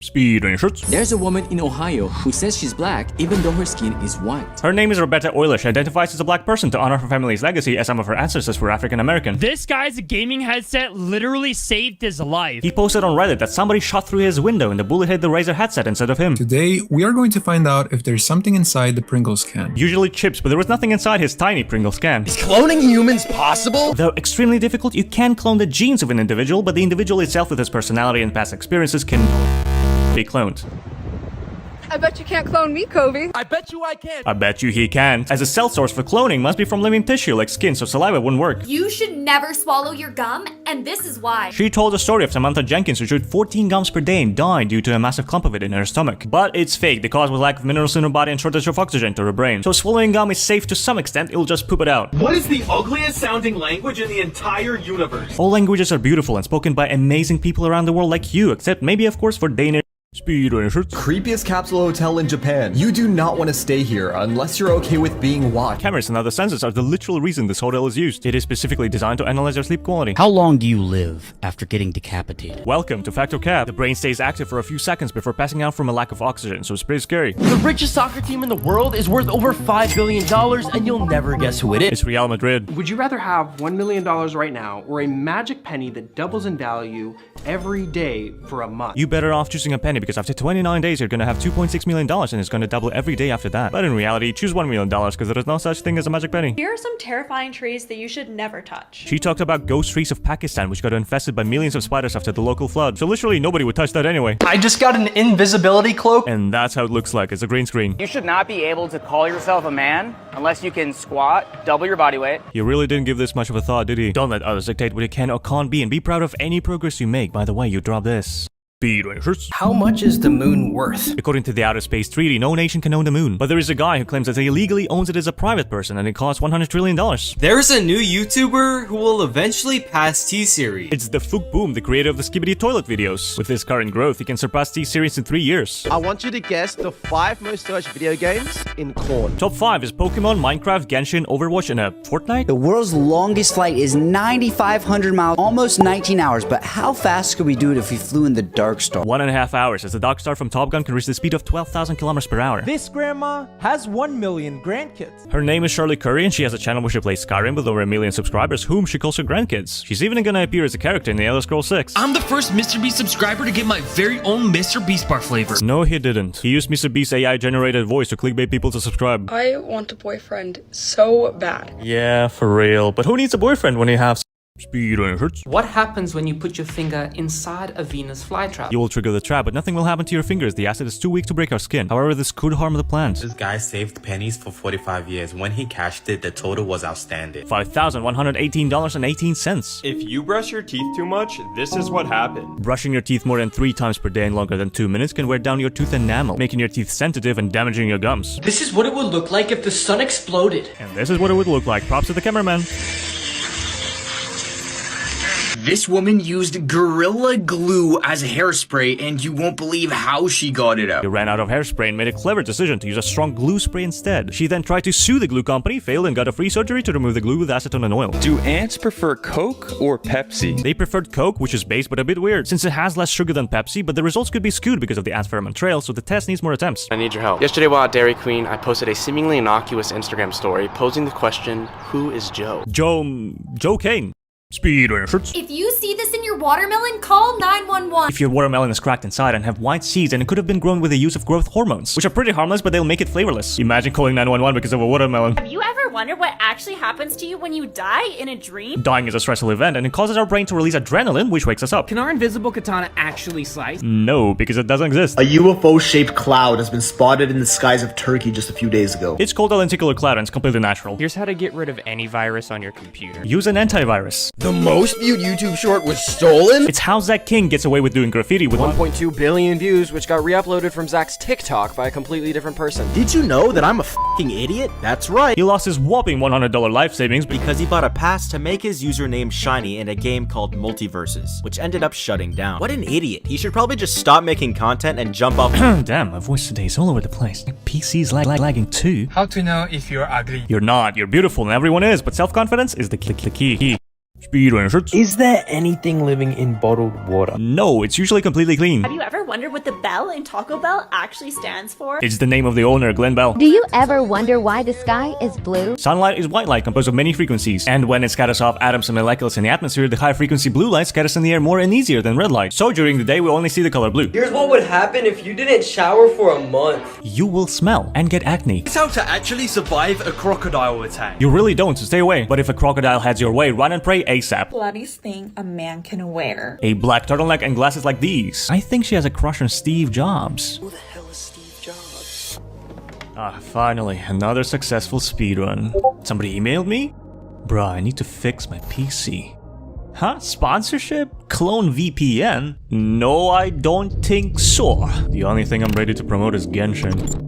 Speed on your shirts. There's a woman in Ohio who says she's black even though her skin is white. Her name is Roberta Euler. She identifies as a black person to honor her family's legacy, as some of her ancestors were African American. This guy's gaming headset literally saved his life. He posted on Reddit that somebody shot through his window and the bullet hit the Razer headset instead of him. Today, we are going to find out if there's something inside the Pringles can. Usually chips, but there was nothing inside his tiny Pringles can. Is cloning humans possible? Though extremely difficult, you can clone the genes of an individual, but the individual itself with his personality and past experiences can be cloned. I bet you can't clone me, Kobe. I bet you I can. I bet you he can, as a cell source for cloning must be from living tissue like skin, so saliva wouldn't work. You should never swallow your gum, and this is why. She told the story of Samantha Jenkins who chewed 14 gums per day and died due to a massive clump of it in her stomach. But it's fake. The cause was lack of minerals in her body and shortage of oxygen to her brain. So swallowing gum is safe to some extent, it'll just poop it out. What is the ugliest sounding language in the entire universe? All languages are beautiful and spoken by amazing people around the world like you, except maybe of course for Danish. Speed on your shirts. Creepiest capsule hotel in Japan. You do not want to stay here unless you're okay with being watched. Cameras and other sensors are the literal reason this hotel is used. It is specifically designed to analyze your sleep quality. How long do you live after getting decapitated? Welcome to Factor Cap. The brain stays active for a few seconds before passing out from a lack of oxygen, so it's pretty scary. The richest soccer team in the world is worth over $5 billion, and you'll never guess who it is. It's Real Madrid. Would you rather have $1 million right now or a magic penny that doubles in value every day for a month? You better off choosing a penny because after 29 days you're gonna have $2.6 million and it's gonna double every day after that. But in reality, choose $1 million because there is no such thing as a magic penny. Here are some terrifying trees that you should never touch. She talked about ghost trees of Pakistan which got infested by millions of spiders after the local flood. So literally nobody would touch that anyway. I just got an invisibility cloak. And that's how it looks like. It's a green screen. You should not be able to call yourself a man unless you can squat, double your body weight. He really didn't give this much of a thought, did he? Don't let others dictate what you can or can't be, and be proud of any progress you make. By the way, you drop this. Speed on your shirts. How much is the moon worth? According to the Outer Space Treaty, no nation can own the moon. But there is a guy who claims that he illegally owns it as a private person and it costs $100 trillion. There's a new YouTuber who will eventually pass T-Series. It's the Fook Boom, the creator of the Skibidi Toilet videos. With his current growth, he can surpass T-Series in 3 years. I want you to guess the 5 most searched video games in corn. Top 5 is Pokemon, Minecraft, Genshin, Overwatch, and Fortnite. The world's longest flight is 9,500 miles, almost 19 hours. But how fast could we do it if we flew in the Dark Star? 1.5 hours, as the Dark Star from Top Gun can reach the speed of 12,000 kilometers per hour. This grandma has 1 million grandkids. Her name is Shirley Curry and she has a channel where she plays Skyrim with over 1 million subscribers, whom she calls her grandkids. She's even gonna appear as a character in the Elder Scrolls 6. I'm the first MrBeast subscriber to get my very own MrBeast bar flavor. No, he didn't. He used MrBeast's AI-generated voice to clickbait people to subscribe. I want a boyfriend so bad. Yeah, for real. But who needs a boyfriend when you have speed on your shirts? What happens when you put your finger inside a Venus flytrap? You will trigger the trap, but nothing will happen to your fingers. The acid is too weak to break our skin. However, this could harm the plant. This guy saved pennies for 45 years. When he cashed it, the total was outstanding. $5,118.18. If you brush your teeth too much, this is what happened. Brushing your teeth more than 3 times per day and longer than 2 minutes can wear down your tooth enamel, making your teeth sensitive and damaging your gums. This is what it would look like if the sun exploded. And this is what it would look like. Props to the cameraman. This woman used Gorilla Glue as hairspray, and you won't believe how she got it out. She ran out of hairspray and made a clever decision to use a strong glue spray instead. She then tried to sue the glue company, failed, and got a free surgery to remove the glue with acetone and oil. Do ants prefer Coke or Pepsi? They preferred Coke, which is base but a bit weird, since it has less sugar than Pepsi, but the results could be skewed because of the ant pheromone trail, so the test needs more attempts. I need your help. Yesterday while at Dairy Queen, I posted a seemingly innocuous Instagram story posing the question, who is Joe? Joe Kane. Speed on your shirts. If you see this in your watermelon, call 911. If your watermelon is cracked inside and have white seeds, and it could have been grown with the use of growth hormones, which are pretty harmless, but they'll make it flavorless. Imagine calling 911 because of a watermelon. Have you ever wondered what actually happens to you when you die in a dream? Dying is a stressful event, and it causes our brain to release adrenaline, which wakes us up. Can our invisible katana actually slice? No, because it doesn't exist. A UFO-shaped cloud has been spotted in the skies of Turkey just a few days ago. It's called a lenticular cloud, and it's completely natural. Here's how to get rid of any virus on your computer. Use an antivirus. The most viewed YouTube short was stolen? It's how Zach King gets away with doing graffiti with 1.2 billion views, which got re-uploaded from Zach's TikTok by a completely different person. Did you know that I'm a f***ing idiot? That's right. He lost his whopping $100 life savings because he bought a pass to make his username shiny in a game called Multiverses, which ended up shutting down. What an idiot. He should probably just stop making content and jump off. Damn, my voice today is all over the place. My PC's lagging too. How to know if you're ugly? You're not. You're beautiful and everyone is, but self-confidence is the key. Speedrunner shirts. Is there anything living in bottled water? No, it's usually completely clean. Have you ever wondered what the bell in Taco Bell actually stands for? It's the name of the owner, Glenn Bell. Do you ever wonder why the sky is blue? Sunlight is white light composed of many frequencies, and when it scatters off atoms and molecules in the atmosphere, the high frequency blue light scatters in the air more and easier than red light. So during the day, we only see the color blue. Here's what would happen if you didn't shower for a month. You will smell and get acne. It's how to actually survive a crocodile attack. You really don't, so stay away. But if a crocodile heads your way, run and pray ASAP. Bloodiest thing a man can wear. A black turtleneck and glasses like these. I think she has a crush on Steve Jobs. Who the hell is Steve Jobs? Ah, finally, another successful speedrun. Somebody emailed me? Bruh, I need to fix my PC. Huh? Sponsorship? Clone VPN? No, I don't think so. The only thing I'm ready to promote is Genshin.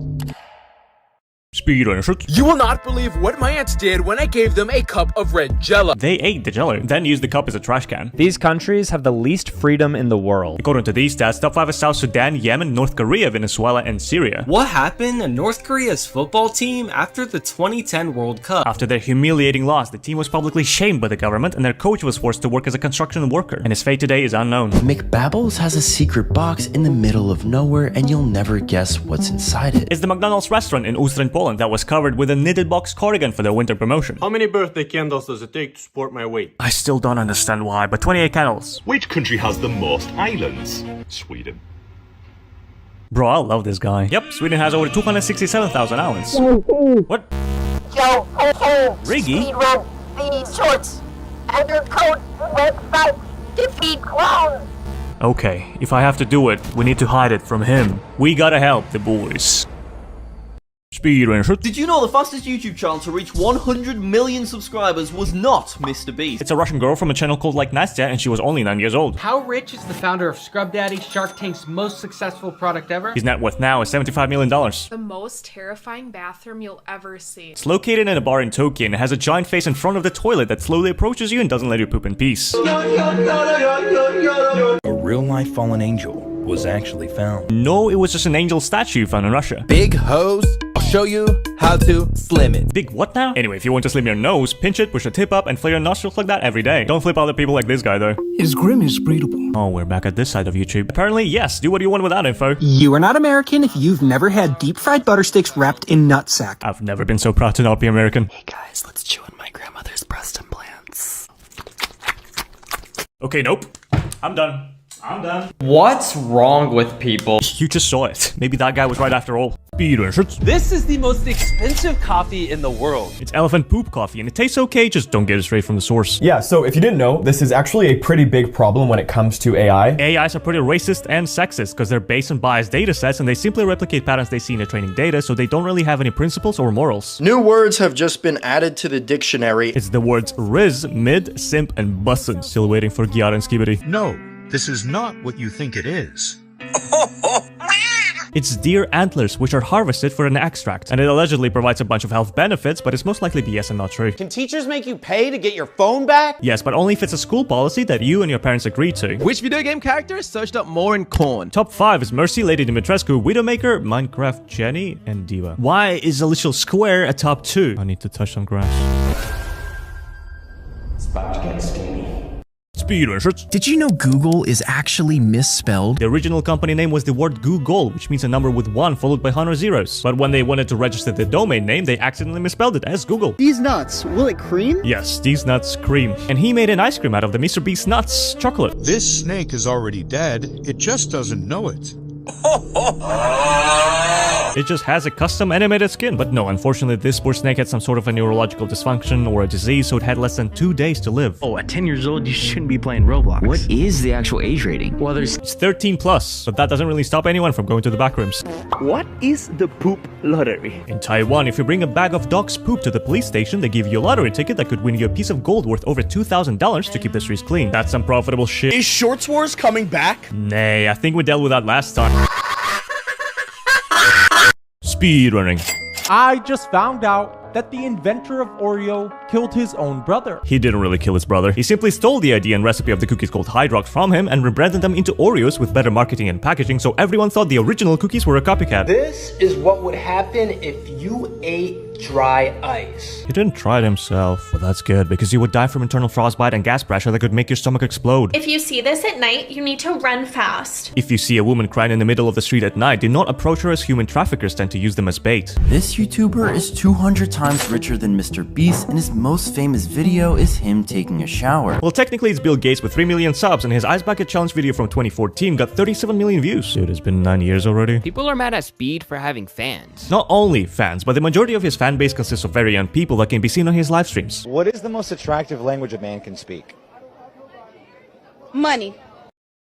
Speedrunner shirts. You will not believe what my aunts did when I gave them a cup of red jello. They ate the jello, then used the cup as a trash can. These countries have the least freedom in the world. According to these stats, top 5 is South Sudan, Yemen, North Korea, Venezuela, and Syria. What happened to North Korea's football team after the 2010 World Cup? After their humiliating loss, the team was publicly shamed by the government and their coach was forced to work as a construction worker. And his fate today is unknown. McBabbles has a secret box in the middle of nowhere and you'll never guess what's inside it. It's the McDonald's restaurant in Ustrin, Poland that was covered with a knitted box cardigan for their winter promotion. How many birthday candles does it take to support my weight? I still don't understand why, but 28 candles. Which country has the most islands? Sweden. Bro, I love this guy. Yep, Sweden has over 267,000 islands. What? Yo, Riggy? Speedrun these shorts. Enter code website defeat clown. Okay, if I have to do it, we need to hide it from him. We gotta help the boys. Speedrunner shirts. Did you know the fastest YouTube channel to reach 100 million subscribers was not Mr. Beast? It's a Russian girl from a channel called Like Nastya, and she was only 9 years old. How rich is the founder of Scrub Daddy, Shark Tank's most successful product ever? His net worth now is $75 million. The most terrifying bathroom you'll ever see. It's located in a bar in Tokyo and has a giant face in front of the toilet that slowly approaches you and doesn't let you poop in peace. A real-life fallen angel was actually found. No, it was just an angel statue found in Russia. Big hose. I'll show you how to slim it. Big what now? Anyway, if you want to slim your nose, pinch it, push the tip up, and flare your nostrils like that every day. Don't flip other people like this guy though. His grim is breedable. Oh, we're back at this side of YouTube. Apparently, yes, do what you want with that info. You are not American if you've never had deep fried butter sticks wrapped in nutsack. I've never been so proud to not be American. Hey guys, let's chew on my grandmother's breast implants. Okay, nope. I'm done. I'm done. What's wrong with people? You just saw it. Maybe that guy was right after all. Speedrunner shirts. This is the most expensive coffee in the world. It's elephant poop coffee and it tastes okay, just don't get it straight from the source. Yeah, so if you didn't know, this is actually a pretty big problem when it comes to AI. AIs are pretty racist and sexist because they're based on biased data sets and they simply replicate patterns they see in their training data, so they don't really have any principles or morals. New words have just been added to the dictionary. It's the words riz, mid, simp, and bussin'. Still waiting for Gyara and Skibidi. No, this is not what you think it is. It's deer antlers, which are harvested for an extract, and it allegedly provides a bunch of health benefits, but it's most likely BS and not true. Can teachers make you pay to get your phone back? Yes, but only if it's a school policy that you and your parents agree to. Which video game character searched up more in corn? Top 5 is Mercy, Lady Dimitrescu, Widowmaker, Minecraft Jenny, and Diva. Why is a little square a top 2? I need to touch some grass. It's about to get steamy. Speedrunner shirts. Did you know Google is actually misspelled? The original company name was the word Google, which means a number with 1 followed by 100 zeros. But when they wanted to register the domain name, they accidentally misspelled it as Google. These nuts, will it cream? Yes, these nuts cream. And he made an ice cream out of the Mr. Beast nuts chocolate. This snake is already dead, it just doesn't know it. It just has a custom animated skin. But no, unfortunately, this poor snake had some sort of a neurological dysfunction or a disease, so it had less than 2 days to live. Oh, at 10 years old, you shouldn't be playing Roblox. What is the actual age rating? Well, It's 13 plus, but that doesn't really stop anyone from going to the back rooms. What is the poop lottery? In Taiwan, if you bring a bag of dog's poop to the police station, they give you a lottery ticket that could win you a piece of gold worth over $2,000 to keep the streets clean. That's some profitable shit. Is Shorts Wars coming back? Nay, I think we dealt with that last time. Speedrunning. I just found out that the inventor of Oreo killed his own brother. He didn't really kill his brother. He simply stole the idea and recipe of the cookies called Hydrox from him and rebranded them into Oreos with better marketing and packaging, so everyone thought the original cookies were a copycat. This is what would happen if you ate dry ice. He didn't try it himself. Well, that's good, because you would die from internal frostbite and gas pressure that could make your stomach explode. If you see this at night, you need to run fast. If you see a woman crying in the middle of the street at night, do not approach her, as human traffickers tend to use them as bait. This YouTuber is 200 times richer than Mr. Beast, and his most famous video is him taking a shower. Well, technically it's Bill Gates with 3 million subs, and his Ice Bucket Challenge video from 2014 got 37 million views. Dude, it's been 9 years already. People are mad at Speed for having fans. Not only fans, but the majority of his fan base consists of very young people that can be seen on his live streams. What is the most attractive language a man can speak? Money.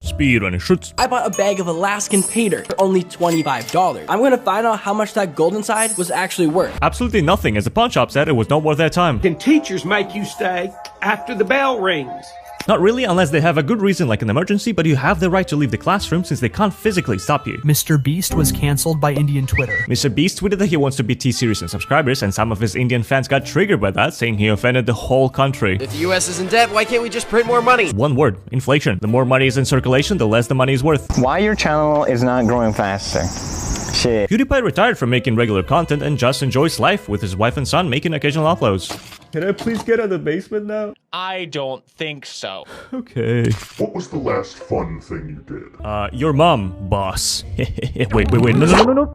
Speedrunning shoots. I bought a bag of Alaskan Pater for only $25. I'm gonna find out how much that gold inside was actually worth. Absolutely nothing, as the pawn shop said it was not worth their time. Can teachers make you stay after the bell rings? Not really, unless they have a good reason like an emergency, but you have the right to leave the classroom since they can't physically stop you. Mr. Beast was cancelled by Indian Twitter. Mr. Beast tweeted that he wants to beat T-Series and subscribers, and some of his Indian fans got triggered by that, saying he offended the whole country. If the US is in debt, why can't we just print more money? One word: inflation. The more money is in circulation, the less the money is worth. Why your channel is not growing faster? Shit. PewDiePie retired from making regular content and just enjoys life with his wife and son making occasional uploads. Can I please get out of the basement now? I don't think so. Okay. What was the last fun thing you did? Your mom, boss. wait, no.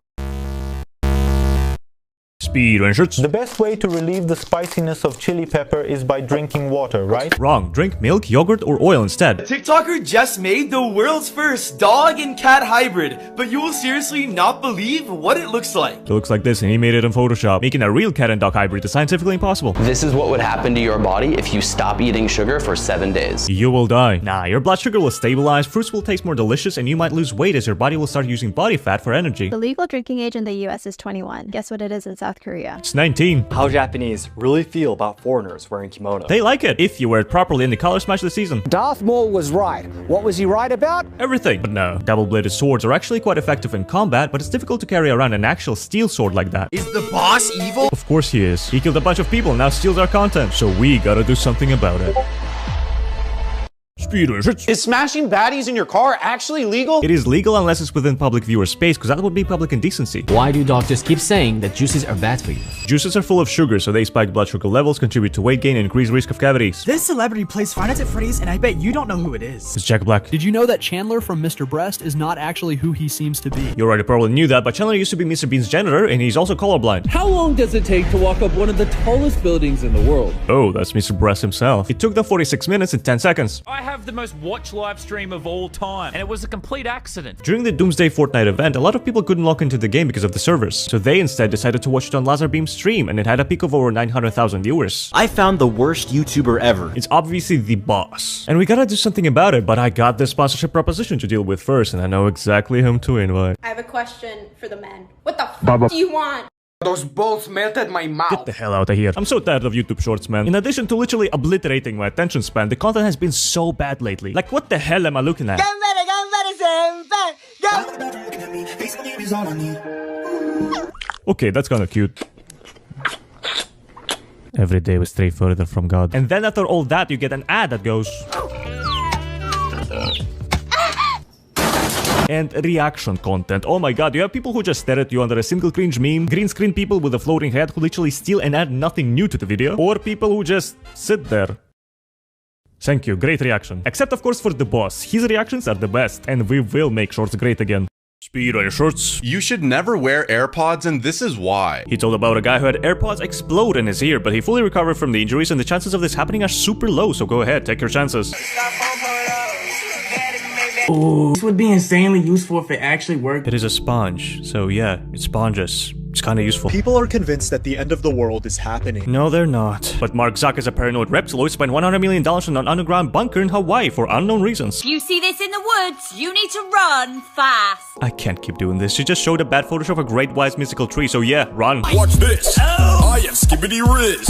Speedrun shirts. The best way to relieve the spiciness of chili pepper is by drinking water, right? Wrong. Drink milk, yogurt, or oil instead. A TikToker just made the world's first dog and cat hybrid, but you will seriously not believe what it looks like. It looks like this, and he made it in Photoshop. Making a real cat and dog hybrid is scientifically impossible. This is what would happen to your body if you stop eating sugar for 7 days. You will die. Nah, your blood sugar will stabilize, fruits will taste more delicious, and you might lose weight as your body will start using body fat for energy. The legal drinking age in the US is 21. Guess what it is in South Korea? It's 19. How Japanese really feel about foreigners wearing kimono. They like it, if you wear it properly in the color smash of the season. Darth Maul was right. What was he right about? Everything. But no, double-bladed swords are actually quite effective in combat, but it's difficult to carry around an actual steel sword like that. Is the boss evil? Of course he is. He killed a bunch of people and now steals our content, so we gotta do something about it. Is smashing baddies in your car actually legal? It is legal unless it's within public viewer space, because that would be public indecency. Why do doctors keep saying that juices are bad for you? Juices are full of sugar, so they spike blood sugar levels, contribute to weight gain, and increase risk of cavities. This celebrity plays Five Nights at Freddy's, and I bet you don't know who it is. It's Jack Black. Did you know that Chandler from Mr. Breast is not actually who he seems to be? You already probably knew that, but Chandler used to be Mr. Bean's janitor, and he's also colorblind. How long does it take to walk up one of the tallest buildings in the world? Oh, that's Mr. Breast himself. It took them 46 minutes and 10 seconds. I have the most watched live stream of all time, and it was a complete accident. During the Doomsday Fortnite event, a lot of people couldn't log into the game because of the servers, so they instead decided to watch it on Lazarbeam's stream, and it had a peak of over 900,000 viewers. I found the worst YouTuber ever. It's obviously the boss, and we gotta do something about it, but I got this sponsorship proposition to deal with first, and I know exactly whom to invite. I have a question for the men. What the f do you want? Those bolts melted my mouth. Get the hell out of here. I'm so tired of YouTube Shorts, man. In addition to literally obliterating my attention span, the content has been so bad lately. Like, what the hell am I looking at? Okay, that's kinda cute. Every day we stray further from God. And then after all that, you get an ad that goes... And reaction content. Oh my god, you have people who just stare at you under a single cringe meme, green screen people with a floating head who literally steal and add nothing new to the video, or people who just sit there. Thank you, great reaction. Except of course for the boss, his reactions are the best, and we will make Shorts great again. Speedrun Shorts. You should never wear AirPods, and this is why. He told about a guy who had AirPods explode in his ear, but he fully recovered from the injuries, and the chances of this happening are super low, so go ahead, take your chances. Ooh, this would be insanely useful if it actually worked. It is a sponge, so yeah, it sponges. It's kinda useful. People are convinced that the end of the world is happening. No, they're not. But Mark Zuck is a paranoid reptiloid spent $100 million on an underground bunker in Hawaii for unknown reasons. If you see this in the woods, you need to run fast. I can't keep doing this. She just showed a bad Photoshop of a great wise mystical tree, so yeah, run. Watch this! I am Skibbity Riz!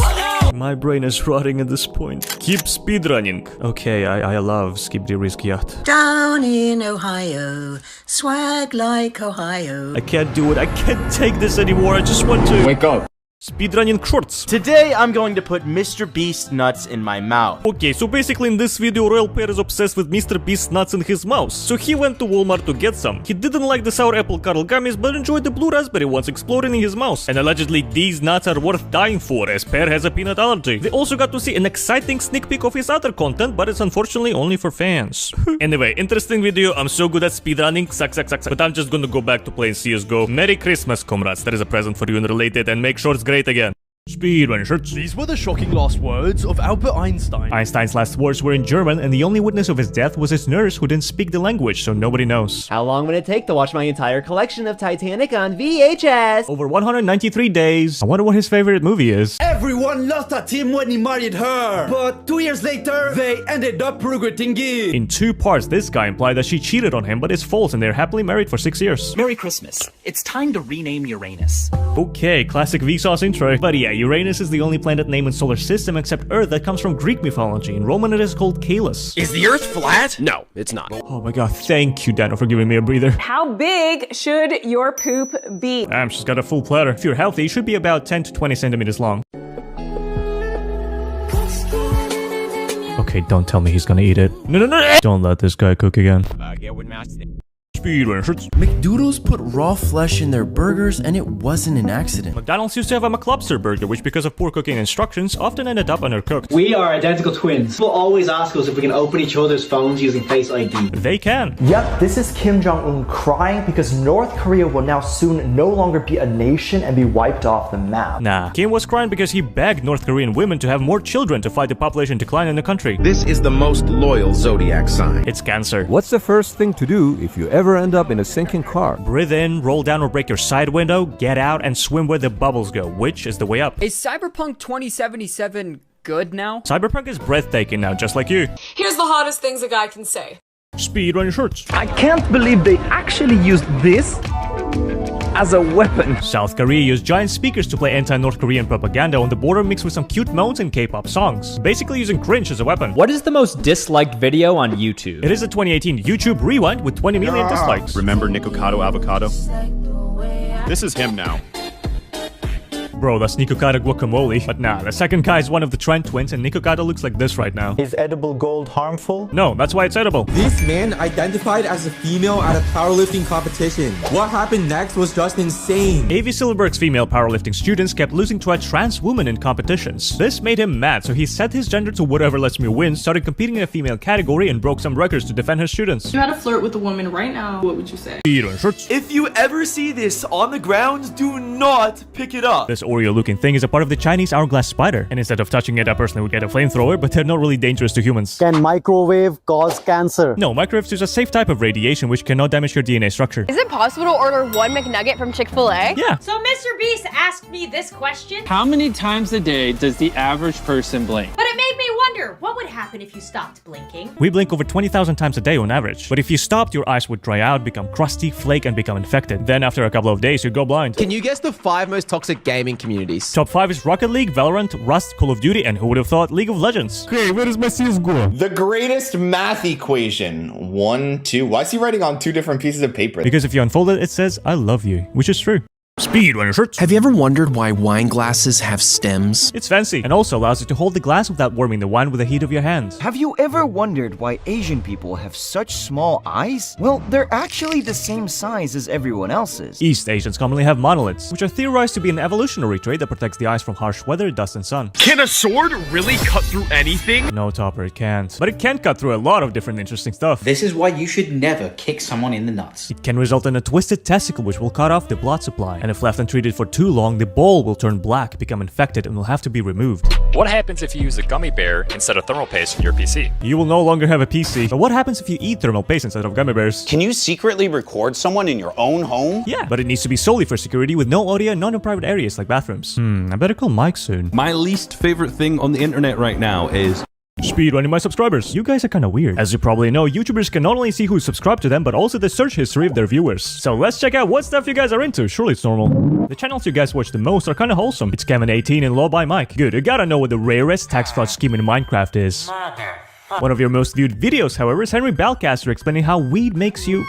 My brain is rotting at this point. Keep speedrunning. Okay, I love Skibbity Riz Kiat. Down in Ohio, swag like Ohio. I can't do it. I can't take this anymore. I just want to... Wake up. Speedrunning shorts. Today I'm going to put Mr. Beast nuts in my mouth. Okay, so basically in this video, Royal Pear is obsessed with Mr. Beast nuts in his mouth. So he went to Walmart to get some. He didn't like the sour apple caramel gummies, but enjoyed the blue raspberry ones exploding in his mouth. And allegedly these nuts are worth dying for, as Pear has a peanut allergy. They also got to see an exciting sneak peek of his other content, but it's unfortunately only for fans. Anyway, interesting video. I'm so good at speedrunning, suck. But I'm just gonna go back to playing CSGO. Merry Christmas, comrades. There is a present for you and related, and make sure it's great again. Speedrun shirts. These were the shocking last words of Albert Einstein. Einstein's last words were in German, and the only witness of his death was his nurse who didn't speak the language, so nobody knows. How long would it take to watch my entire collection of Titanic on VHS? Over 193 days. I wonder what his favorite movie is. Everyone lost at him when he married her, but 2 years later, they ended up regretting it. In 2 parts, this guy implied that she cheated on him, but it's false, and they're happily married for 6 years. Merry Christmas. It's time to rename Uranus. Okay, classic Vsauce intro. But yeah, Uranus is the only planet name in solar system except Earth that comes from Greek mythology. In Roman it is called Caelus. Is the Earth flat? No, it's not. Oh my god, thank you, Dano, for giving me a breather. How big should your poop be? Damn, she's got a full platter. If you're healthy, it should be about 10 to 20 centimeters long. Okay, don't tell me he's gonna eat it. No. Don't let this guy cook again. Speedrun shirts. McDoodles put raw flesh in their burgers and it wasn't an accident. McDonald's used to have a McLobster burger, which because of poor cooking instructions, often ended up undercooked. We are identical twins. People always ask us if we can open each other's phones using Face ID. They can. Yep, this is Kim Jong-un crying because North Korea will now soon no longer be a nation and be wiped off the map. Nah, Kim was crying because he begged North Korean women to have more children to fight the population decline in the country. This is the most loyal zodiac sign. It's Cancer. What's the first thing to do if you ever end up in a sinking car? Breathe in, roll down or break your side window, get out and swim where the bubbles go, which is the way up. Is Cyberpunk 2077 good now? Cyberpunk is breathtaking now, just like you. Here's the hottest things a guy can say. Speedrun shirts. I can't believe they actually used this as a weapon. South Korea used giant speakers to play anti-North Korean propaganda on the border mixed with some cute moans and K-pop songs, basically using cringe as a weapon. What is the most disliked video on YouTube? It is a 2018 YouTube Rewind with 20 million dislikes. Remember Nikocado Avocado? This is him now. Bro, that's Nikocado guacamole. But nah, the second guy is one of the Trent twins and Nikocado looks like this right now. Is edible gold harmful? No, that's why it's edible. This man identified as a female at a powerlifting competition. What happened next was just insane. A.V. Silverberg's female powerlifting students kept losing to a trans woman in competitions. This made him mad, so he set his gender to whatever lets me win, started competing in a female category, and broke some records to defend his students. If you had to flirt with a woman right now, what would you say? If you ever see this on the ground, do not pick it up. This Oreo-looking thing is a part of the Chinese hourglass spider, and instead of touching it, I personally would get a flamethrower, but they're not really dangerous to humans. Can microwave cause cancer? No, microwaves use a safe type of radiation which cannot damage your DNA structure. Is it possible to order one McNugget from Chick-fil-A? Yeah. So Mr. Beast asked me this question. How many times a day does the average person blink? But it made me wonder, what would happen if you stopped blinking? We blink over 20,000 times a day on average. But if you stopped, your eyes would dry out, become crusty, flake, and become infected. Then after a couple of days, you'd go blind. Can you guess the 5 most toxic gaming communities? Top 5 is Rocket League, Valorant, Rust, Call of Duty, and who would have thought League of Legends? Okay, where is my CSGO? The greatest math equation. 1, 2. Why is he writing on 2 different pieces of paper? Because if you unfold it, it says, I love you, which is true. Speedrunner shirts. Have you ever wondered why wine glasses have stems? It's fancy, and also allows you to hold the glass without warming the wine with the heat of your hands. Have you ever wondered why Asian people have such small eyes? Well, they're actually the same size as everyone else's. East Asians commonly have monoliths, which are theorized to be an evolutionary trait that protects the eyes from harsh weather, dust, and sun. Can a sword really cut through anything? No, Topper, it can't. But it can cut through a lot of different interesting stuff. This is why you should never kick someone in the nuts. It can result in a twisted testicle which will cut off the blood supply, and if left untreated for too long, the ball will turn black, become infected, and will have to be removed. What happens if you use a gummy bear instead of thermal paste in your PC? You will no longer have a PC. But what happens if you eat thermal paste instead of gummy bears? Can you secretly record someone in your own home? Yeah, but it needs to be solely for security with no audio, not in private areas like bathrooms. I better call Mike soon. My least favorite thing on the internet right now is speedrunning my subscribers. You guys are kinda weird. As you probably know, YouTubers can not only see who's subscribed to them, but also the search history of their viewers. So let's check out what stuff you guys are into. Surely it's normal. The channels you guys watch the most are kinda wholesome. It's Kevin18 and Law by Mike. Good, you gotta know what the rarest tax fraud scheme in Minecraft is. One of your most viewed videos, however, is Henry Balcaster explaining how weed makes you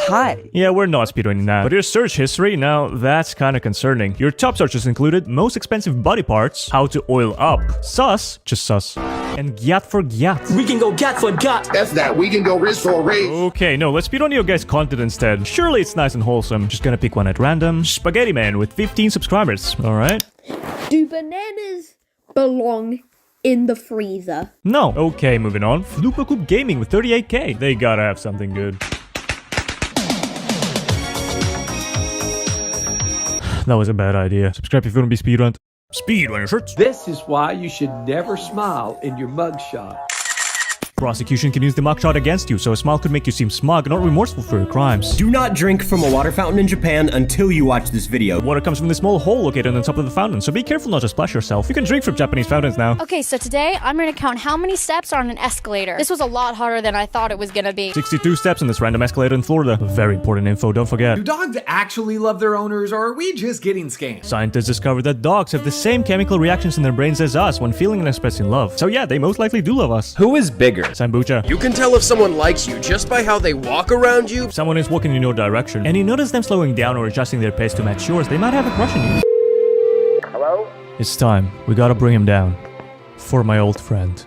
Hi. Yeah, we're not speedrunning that. But your search history, now that's kinda concerning. Your top searches included most expensive body parts, how to oil up, sus, just sus, and gyat for gyat. We can go gyat for gyat. That's that. We can go wrist for wrist. Okay, no, let's speedrun your guys' content instead. Surely it's nice and wholesome. Just gonna pick one at random. Spaghetti Man with 15 subscribers, alright? Do bananas belong in the freezer? No. Okay, moving on. Flupacoop Gaming with 38k. They gotta have something good. That was a bad idea. Subscribe if you want to be speedrun. Speedrunner shirts. This is why you should never smile in your mugshot. Prosecution can use the mugshot against you, so a smile could make you seem smug, not remorseful for your crimes. Do not drink from a water fountain in Japan until you watch this video. Water comes from the small hole located on the top of the fountain, so be careful not to splash yourself. You can drink from Japanese fountains now. Okay, so today I'm gonna count how many steps are on an escalator. This was a lot harder than I thought it was gonna be. 62 steps on this random escalator in Florida. Very important info, don't forget. Do dogs actually love their owners, or are we just getting scammed? Scientists discovered that dogs have the same chemical reactions in their brains as us when feeling and expressing love. So yeah, they most likely do love us. Who is bigger? Sambucha. You can tell if someone likes you just by how they walk around you. If someone is walking in your direction, and you notice them slowing down or adjusting their pace to match yours, they might have a crush on you. Hello? It's time. We gotta bring him down. For my old friend.